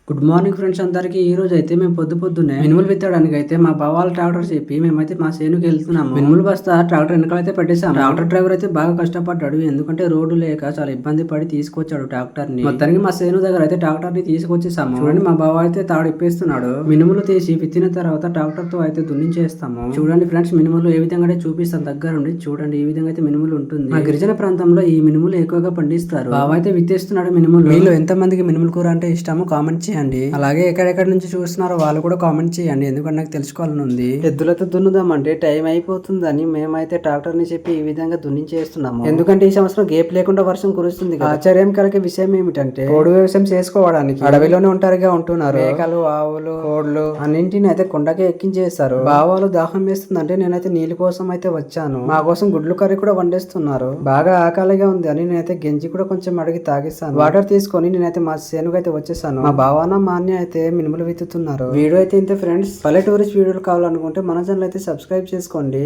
Good morning friends అందరికి. ఈ రోజు అయితే మేము పొద్దున్నే మినుములు విత్తడానికి అయితే మా బావాల ట్రాక్టర్ చెప్పి మేమైతే మా సేనుకి వెళ్తున్నాము. మినుములు బస్తా ట్రాక్టర్ వెనకాలైతే పెట్టేసాము. ట్రాక్టర్ డ్రైవర్ అయితే బాగా కష్టపడ్డాడు, ఎందుకంటే రోడ్డు లేక చాలా ఇబ్బంది పడి తీసుకొచ్చాడు ట్రాక్టర్ ని. మొత్తానికి మా సేను దగ్గర అయితే ట్రాక్టర్ ని తీసుకొచ్చేసాము. చూడండి, మా బావ అయితే తాడు ఇప్పేస్తున్నాడు. మినుములు తీసి విత్తిన తర్వాత ట్రాక్టర్ తో అయితే దున్నించేస్తాము. చూడండి ఫ్రెండ్స్, మినుములు ఏ విధంగా చూపిస్తాను దగ్గర ఉండి. చూడండి, ఈ విధంగా అయితే మినుములు ఉంటుంది. మా గిరిజన ప్రాంతంలో ఈ మినుములు ఎక్కువగా పండిస్తారు. బావ అయితే విత్తేస్తున్నాడు మినుములు. మీలో ఎంత మందికి మినుములు కూర అంటే ఇష్టమో కామెంట్ చేయండి. అలాగే ఎక్కడెక్కడ నుంచి చూస్తున్నారో వాళ్ళు కూడా కామెంట్ చేయండి, ఎందుకంటే నాకు తెలుసుకోవాలని ఉంది. ఎద్దులతో దున్నుదామంటే టైం అయిపోతుందని మేమైతే ట్రాక్టర్ ని చెప్పి ఈ విధంగా దున్నించేస్తున్నాము. ఎందుకంటే ఈ సంవత్సరం గేప్ లేకుండా వర్షం కురుస్తుంది. ఆశ్చర్యం కలిగే విషయం ఏమిటంటే పోడు వ్యవసాయం చేసుకోవడానికి అడవిలోనే ఒంటరిగా ఉంటున్నారు. మేకలు, ఆవులు, కోళ్లు అన్నింటిని అయితే కొండకే ఎక్కించేస్తారు. బావాలు దాహం వేస్తుందంటే నేనైతే నీళ్ళ కోసం అయితే వచ్చాను. మా కోసం గుడ్లు కర్రీ కూడా వండేస్తున్నారు. బాగా ఆకలిగా ఉంది అని నేనైతే గెంజి కూడా కొంచెం అడిగి తాగేస్తాను. వాటర్ తీసుకొని నేనైతే మా సేనుకు అయితే వచ్చేసాను. మా బావాన మా అన్న అయితే మినుములు విత్తుతున్నారు. వీడియో అయితే ఇంతే ఫ్రెండ్స్. పల్లెటూరిస్ట్ వీడియోలు కావాలనుకుంటే మన ఛానల్ అయితే సబ్స్క్రైబ్ చేసుకోండి.